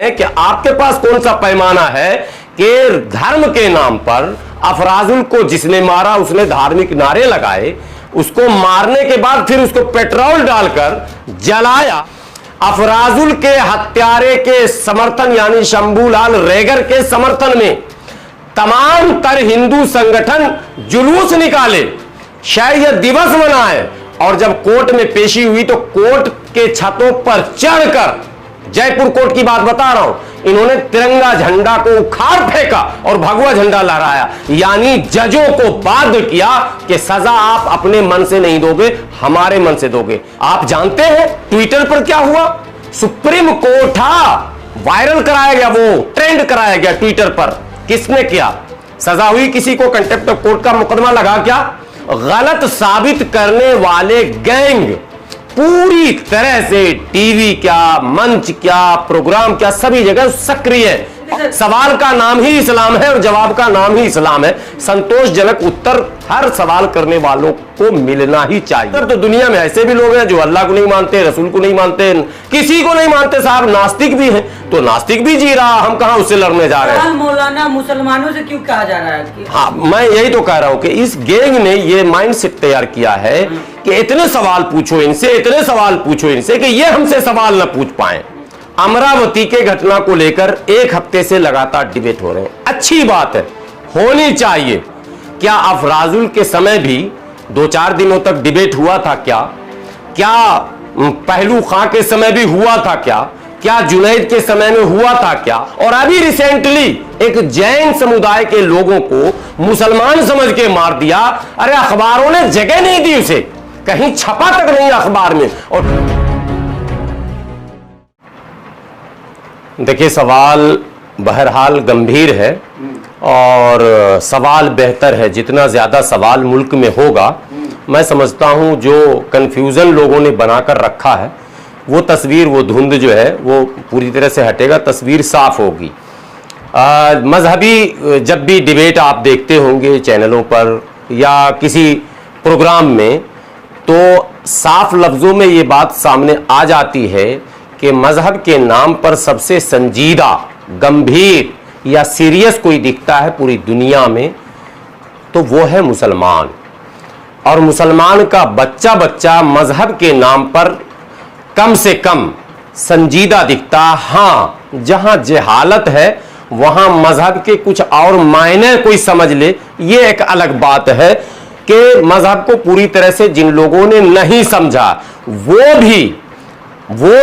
है कि आपके पास कौन सा पैमाना है कि धर्म के नाम पर अफराजुल को जिसने मारा उसने धार्मिक नारे लगाए, उसको मारने के बाद फिर उसको पेट्रोल डालकर जलाया। अफराजुल के हत्यारे के समर्थन यानी शंभूलाल रेगर के समर्थन में तमाम तर हिंदू संगठन जुलूस निकाले, शायद यह दिवस मनाए, और जब कोर्ट में पेशी हुई तो कोर्ट के छतों पर चढ़कर, जयपुर कोर्ट की बात बता रहा हूं, इन्होंने तिरंगा झंडा को उखाड़ फेंका और भगवा झंडा लहराया, यानी जजों को बाध्य किया कि सजा आप अपने मन से नहीं दोगे, हमारे मन से दोगे। आप जानते हैं ट्विटर पर क्या हुआ? सुप्रीम कोर्ट वायरल कराया गया, वो ट्रेंड कराया गया ट्विटर पर। किसने किया? सजा हुई किसी को, कंटेम्प्ट ऑफ कोर्ट का मुकदमा लगा। क्या गलत साबित करने वाले गैंग पूरी तरह से टीवी क्या, मंच क्या, प्रोग्राम क्या, सभी जगह सक्रिय है। सवाल का नाम ही इस्लाम है और जवाब का नाम ही इस्लाम है। संतोषजनक उत्तर हर सवाल करने वालों को मिलना ही चाहिए। तो दुनिया में ऐसे भी लोग हैं जो अल्लाह को नहीं मानते, रसूल को नहीं मानते, किसी को नहीं मानते साहब, नास्तिक भी हैं। तो नास्तिक भी जी रहा, हम कहां उससे लड़ने जा रहे हैं? मौलाना मुसलमानों से क्यों कहा जा रहा है? हाँ, मैं यही तो कह रहा हूं कि इस गैंग ने ये माइंडसेट तैयार किया है कि इतने सवाल पूछो इनसे, इतने सवाल पूछो इनसे कि ये हमसे सवाल न पूछ पाए। अमरावती के घटना को लेकर एक हफ्ते से लगातार डिबेट हो रहे हैं। अच्छी बात है, होनी चाहिए। क्या अफराजुल के समय भी 2-4 दिनों तक डिबेट हुआ था? क्या पहलू खां के समय भी हुआ था? क्या जुनैद के समय में हुआ था? क्या और अभी रिसेंटली एक जैन समुदाय के लोगों को मुसलमान समझ के मार दिया। अरे अखबारों ने जगह नहीं दी उसे, कहीं छपा तक नहीं अखबार में। और देखिए, सवाल बहरहाल गंभीर है और सवाल बेहतर है। जितना ज्यादा सवाल मुल्क में होगा, मैं समझता हूं जो कंफ्यूजन लोगों ने बनाकर रखा है वो तस्वीर, वो धुंध जो है वो पूरी तरह से हटेगा, तस्वीर साफ होगी। मजहबी जब भी डिबेट आप देखते होंगे चैनलों पर या किसी प्रोग्राम में, तो साफ लफ्जों में ये बात सामने आ जाती है कि मजहब के नाम पर सबसे संजीदा, गंभीर या सीरियस कोई दिखता है पूरी दुनिया में तो वो है मुसलमान। और मुसलमान का बच्चा बच्चा मजहब के नाम पर कम से कम संजीदा दिखता। हाँ, जहां जहालत है वहां मजहब के कुछ और मायने कोई समझ ले, ये एक अलग बात है कि मजहब को पूरी तरह से जिन लोगों ने नहीं समझा, वो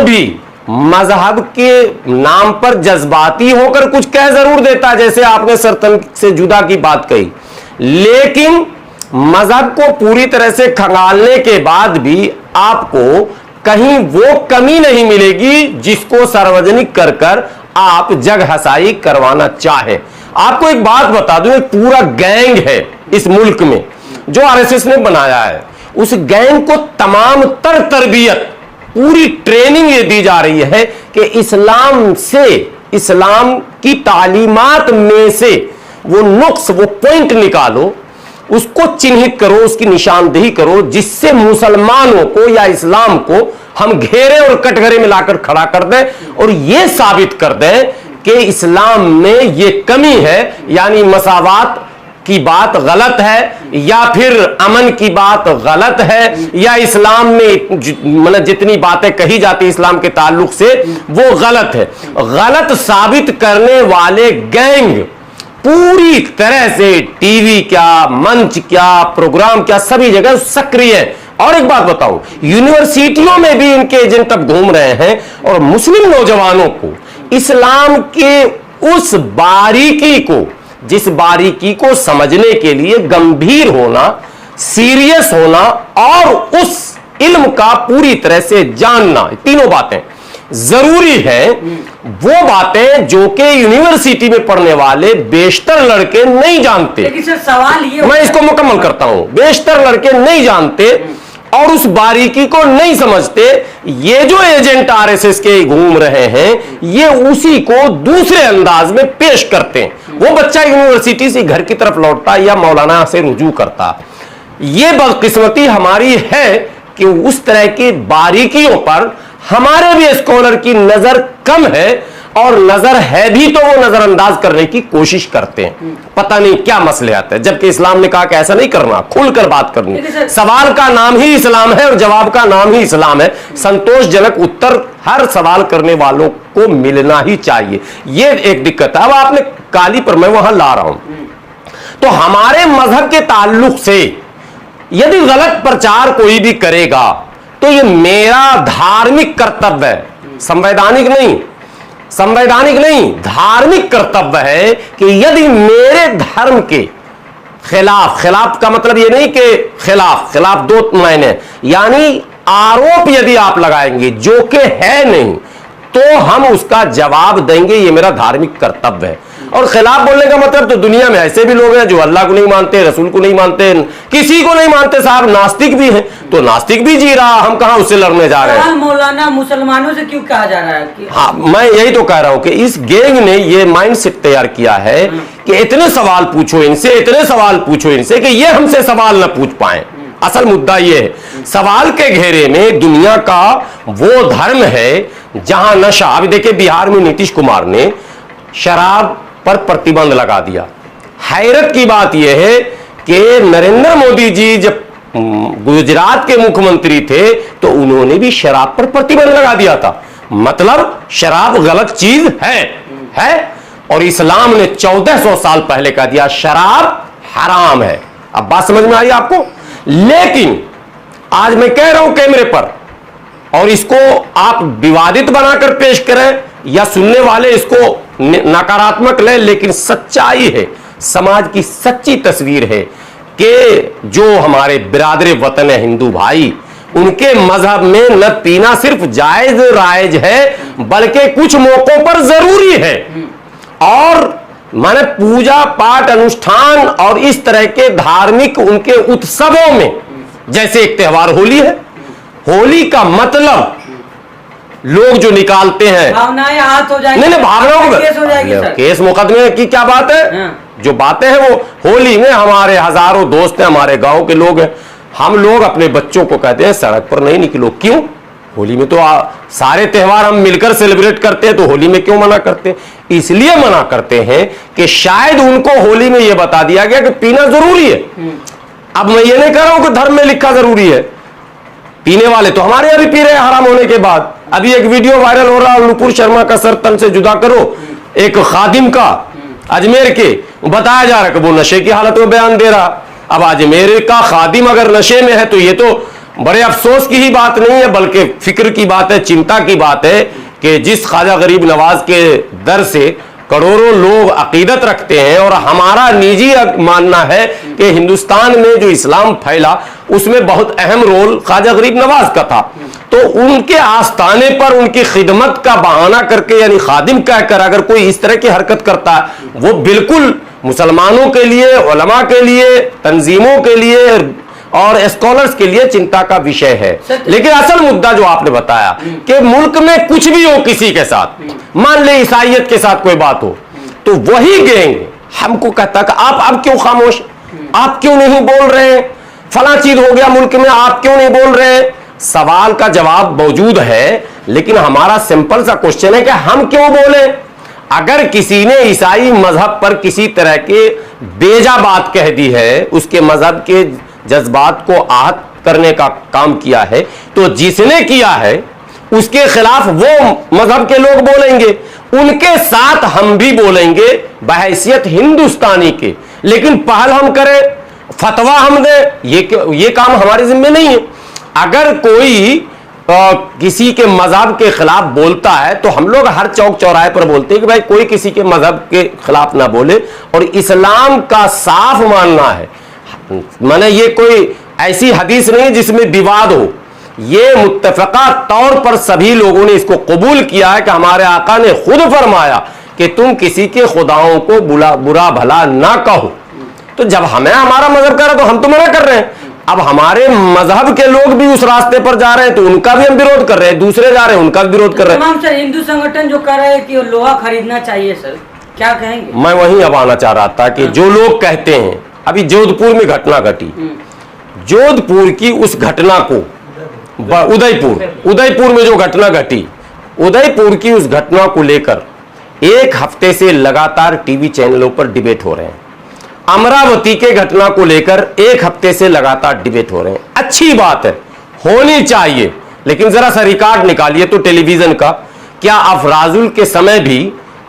भी मजहब के नाम पर जज्बाती होकर कुछ कह जरूर देता, जैसे आपने सरतन से जुदा की बात कही, लेकिन मजहब को पूरी तरह से खंगालने के बाद भी आपको कहीं वो कमी नहीं मिलेगी जिसको सार्वजनिक कर कर आप जग हसाई करवाना चाहे। आपको एक बात बता दूं, एक पूरा गैंग है इस मुल्क में जो आरएसएस ने बनाया है। उस गैंग को तमाम तरबियत, पूरी ट्रेनिंग ये दी जा रही है कि इस्लाम से, इस्लाम की तालीमात में से वो नुक्स, वो पॉइंट निकालो, उसको चिन्हित करो, उसकी निशानदेही करो, जिससे मुसलमानों को या इस्लाम को हम घेरे और कटघरे में लाकर खड़ा कर दें और ये साबित कर दें कि इस्लाम में ये कमी है, यानी मसावात की बात गलत है या फिर अमन की बात गलत है या इस्लाम में मतलब जितनी बातें कही जाती इस्लाम के ताल्लुक से वो गलत है। गलत साबित करने वाले गैंग पूरी तरह से टीवी क्या, मंच क्या, प्रोग्राम क्या, सभी जगह सक्रिय है। और एक बात बताऊं, यूनिवर्सिटियों में भी इनके एजेंट अब घूम रहे हैं और मुस्लिम नौजवानों को इस्लाम के उस बारीकी को, जिस बारीकी को समझने के लिए गंभीर होना, सीरियस होना और उस इल्म का पूरी तरह से जानना, तीनों बातें जरूरी है। वो बातें जो कि यूनिवर्सिटी में पढ़ने वाले बेशतर लड़के नहीं जानते। लेकिन सर सवाल ये, मैं इसको मुकम्मल करता हूं, बेशतर लड़के नहीं जानते और उस बारीकी को नहीं समझते। ये जो एजेंट आरएसएस के घूम रहे हैं, ये उसी को दूसरे अंदाज में पेश करते हैं। वो बच्चा यूनिवर्सिटी से घर की तरफ लौटता या मौलाना से रुजू करता। ये बदकिस्मती हमारी है कि उस तरह की बारीकियों पर हमारे भी स्कॉलर की नजर कम है। और नजर है भी तो वो नजरअंदाज करने की कोशिश करते हैं, पता नहीं क्या मसले आते हैं, जबकि इस्लाम ने कहा कि ऐसा नहीं करना, खुलकर बात करनी। सवाल का नाम ही इस्लाम है और जवाब का नाम ही इस्लाम है। संतोषजनक उत्तर हर सवाल करने वालों को मिलना ही चाहिए, ये एक दिक्कत है। अब आपने काली पर मैं वहां ला रहा हूं, तो हमारे मजहब के ताल्लुक से यदि गलत प्रचार कोई भी करेगा तो ये मेरा धार्मिक कर्तव्य है, संवैधानिक नहीं, धार्मिक कर्तव्य है कि यदि मेरे धर्म के खिलाफ का मतलब ये नहीं कि खिलाफ दो मायने, यानी आरोप यदि आप लगाएंगे जो कि है नहीं तो हम उसका जवाब देंगे, ये मेरा धार्मिक कर्तव्य है। और खिलाफ बोलने का मतलब तो दुनिया में ऐसे भी लोग हैं जो अल्लाह को नहीं मानते, रसूल को नहीं मानते, किसी को नहीं मानते, साहब नास्तिक भी हैं, तो नास्तिक भी जी रहा, हम कहां उससे लड़ने जा रहे हैं। मौलाना मुसलमानों से क्यों कहा जा रहा है कि हाँ, मैं यही तो कह रहा हूं कि इस गैंग ने ये माइंडसेट तैयार किया है कि इतने सवाल पूछो इनसे कि ये हमसे सवाल ना पूछ पाए। असल मुद्दा ये है, सवाल के घेरे में दुनिया का वो धर्म है जहां नशा, अभी देखिए बिहार में नीतीश कुमार ने शराब पर प्रतिबंध लगा दिया। हैरत की बात यह है कि नरेंद्र मोदी जी जब गुजरात के मुख्यमंत्री थे तो उन्होंने भी शराब पर प्रतिबंध लगा दिया था। मतलब शराब गलत चीज है और इस्लाम ने 1400 साल पहले कह दिया शराब हराम है। अब बात समझ में आई आपको? लेकिन आज मैं कह रहा हूं कैमरे पर, और इसको आप विवादित बनाकर पेश करें या सुनने वाले इसको नकारात्मक ले, लेकिन सच्चाई है, समाज की सच्ची तस्वीर है कि जो हमारे बिरादर वतन है हिंदू भाई, उनके मजहब में न पीना सिर्फ जायज रायज है बल्कि कुछ मौकों पर जरूरी है। और माने पूजा पाठ अनुष्ठान और इस तरह के धार्मिक उनके उत्सवों में, जैसे एक त्योहार होली है, होली का मतलब लोग जो निकालते हैं भावनाएं हाथ हो जाएंगी, नहीं भावनाओं को केस हो जाएगी सर। केस मुकदमे की क्या बात है, जो बातें हैं वो होली में हमारे हजारों दोस्त हैं, हमारे गांव के लोग हैं, हम लोग अपने बच्चों को कहते हैं सड़क पर नहीं निकलो। क्यों? होली में तो सारे त्योहार हम मिलकर सेलिब्रेट करते हैं, तो होली में क्यों मना करते हैं? इसलिए मना करते हैं कि शायद उनको होली में यह बता दिया गया कि पीना जरूरी है। अब मैं ये नहीं कह रहा हूं कि धर्म में लिखा जरूरी है, पीने वाले तो हमारे यहां भी पी रहे हैं हराम होने के बाद। अभी एक वीडियो वायरल हो रहा है, नुपुर शर्मा का सर तन से जुदा करो, एक खादिम का अजमेर के, बताया जा रहा है कि वो नशे की हालत में बयान दे रहा। अब अजमेर का खादिम अगर नशे में है तो ये तो बड़े अफसोस की ही बात नहीं है बल्कि फिक्र की बात है, चिंता की बात है कि जिस ख्वाजा गरीब नवाज के दर से करोड़ों लोग अकीदत रखते हैं, और हमारा निजी मानना है कि हिंदुस्तान में जो इस्लाम फैला उसमें बहुत अहम रोल ख्वाजा गरीब नवाज का था, तो उनके आस्थाने पर उनकी खिदमत का बहाना करके यानी खादिम कहकर अगर कोई इस तरह की हरकत करता है, वो बिल्कुल मुसलमानों के लिए, उलमा के लिए, तंजीमों के लिए और स्कॉलर्स के लिए चिंता का विषय है। लेकिन असल मुद्दा जो आपने बताया कि मुल्क में कुछ भी हो किसी के साथ, मान ले ईसाइयत के साथ कोई बात हो, तो वही गैंग हमको कहता कि आप क्यों खामोश, आप क्यों नहीं बोल रहे, फला चीज हो गया मुल्क में, आप क्यों नहीं बोल रहे। सवाल का जवाब मौजूद है, लेकिन हमारा सिंपल सा क्वेश्चन है कि हम क्यों बोले। अगर किसी ने ईसाई मजहब पर किसी तरह के बेजा बात कह दी है, उसके मजहब के जज्बात को आहत करने का काम किया है, तो जिसने किया है उसके खिलाफ वो मजहब के लोग बोलेंगे, उनके साथ हम भी बोलेंगे बहैसियत हिंदुस्तानी के। लेकिन पहल हम करें, फतवा हम दें, ये काम हमारे जिम्मे नहीं है। अगर कोई किसी के मजहब के खिलाफ बोलता है तो हम लोग हर चौक चौराहे पर बोलते हैं कि भाई कोई किसी के मजहब के खिलाफ ना बोले, और इस्लाम का साफ मानना है। माने ये कोई ऐसी हदीस नहीं जिसमें विवाद हो, ये मुत्तफका तौर पर सभी लोगों ने इसको कबूल किया है कि हमारे आका ने खुद फरमाया कि तुम किसी के खुदाओं को बुरा भला ना कहो। तो जब हमें हमारा मजहब कर रहा तो हम तो मना कर रहे हैं। अब हमारे मजहब के लोग भी उस रास्ते पर जा रहे हैं तो उनका भी हम विरोध कर रहे हैं, दूसरे जा रहे हैं उनका भी विरोध कर रहे हैं। तमाम सर हिंदू संगठन जो कर रहे हैं कि लोहा खरीदना चाहिए, सर क्या कहेंगे? मैं वहीं अब आना चाह रहा था कि जो लोग कहते हैं, अभी जोधपुर में घटना घटी, जोधपुर की उस घटना को उदयपुर में जो घटना घटी, उदयपुर की उस घटना को लेकर एक हफ्ते से लगातार टीवी चैनलों पर डिबेट हो रहे हैं। अमरावती के घटना को लेकर एक हफ्ते से लगातार डिबेट हो रहे हैं। अच्छी बात है, होनी चाहिए, लेकिन जरा सा रिकॉर्ड निकालिए तो टेलीविजन का, क्या अफराजुल के समय भी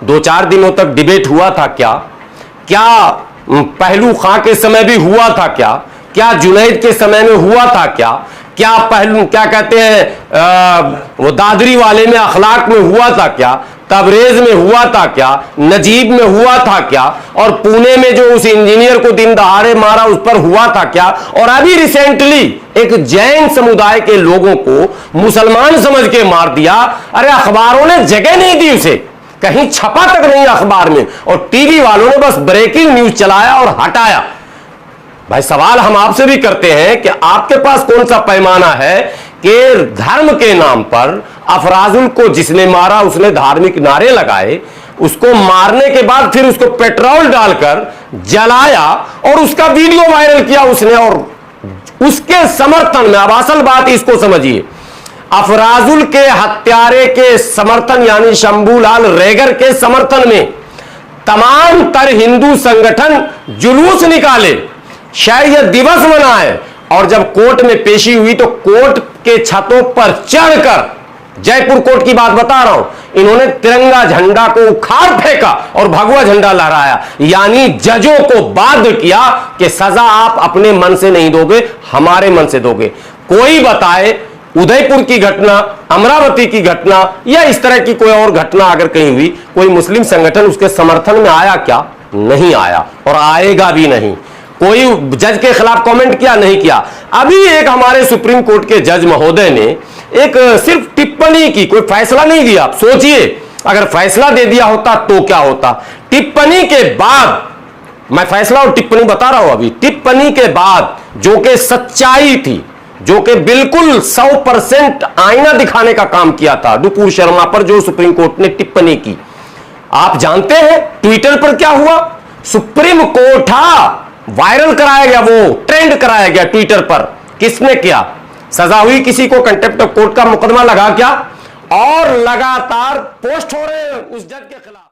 2-4 दिनों तक डिबेट हुआ था? क्या पहलू खां के समय भी हुआ था? क्या जुनैद के समय में हुआ था? क्या पहलू क्या कहते हैं वो दादरी वाले में अखलाक में हुआ था? क्या तबरेज में हुआ था? क्या नजीब में हुआ था? क्या और पुणे में जो उस इंजीनियर को दिन दहाड़े मारा उस पर हुआ था? क्या और अभी रिसेंटली एक जैन समुदाय के लोगों को मुसलमान समझ के मार दिया। अरे अखबारों ने जगह नहीं दी उसे, कहीं छपा तक नहीं अखबार में, और टीवी वालों ने बस ब्रेकिंग न्यूज चलाया और हटाया। भाई सवाल हम आपसे भी करते हैं कि आपके पास कौन सा पैमाना है कि धर्म के नाम पर अफराजुल को जिसने मारा उसने धार्मिक नारे लगाए, उसको मारने के बाद फिर उसको पेट्रोल डालकर जलाया और उसका वीडियो वायरल किया उसने, और उसके समर्थन में, अब असल बात इसको समझिए, अफराजुल के हत्यारे के समर्थन यानी शंभूलाल रेगर के समर्थन में तमाम तर हिंदू संगठन जुलूस निकाले, शायद यह दिवस मनाए, और जब कोर्ट में पेशी हुई तो कोर्ट के छतों पर चढ़कर, जयपुर कोर्ट की बात बता रहा हूं, इन्होंने तिरंगा झंडा को उखाड़ फेंका और भगवा झंडा लहराया, यानी जजों को बाध्य किया कि सजा आप अपने मन से नहीं दोगे, हमारे मन से दोगे। कोई बताए उदयपुर की घटना, अमरावती की घटना या इस तरह की कोई और घटना अगर कहीं हुई, कोई मुस्लिम संगठन उसके समर्थन में आया क्या? नहीं आया और आएगा भी नहीं। कोई जज के खिलाफ कमेंट किया? नहीं किया। अभी एक हमारे सुप्रीम कोर्ट के जज महोदय ने एक सिर्फ टिप्पणी की, कोई फैसला नहीं दिया। आप सोचिए अगर फैसला दे दिया होता तो क्या होता। टिप्पणी के बाद, मैं फैसला और टिप्पणी बता रहा हूं अभी, टिप्पणी के बाद जो कि सच्चाई थी, जो कि बिल्कुल 100% आईना दिखाने का काम किया था नुपुर शर्मा पर, जो सुप्रीम कोर्ट ने टिप्पणी की, आप जानते हैं ट्विटर पर क्या हुआ? सुप्रीम कोर्ट वायरल कराया गया, वो ट्रेंड कराया गया ट्विटर पर। किसने किया? सजा हुई किसी को, कंटेम्प्ट ऑफ कोर्ट का मुकदमा लगा क्या, और लगातार पोस्ट हो रहे हैं उस जज के खिलाफ।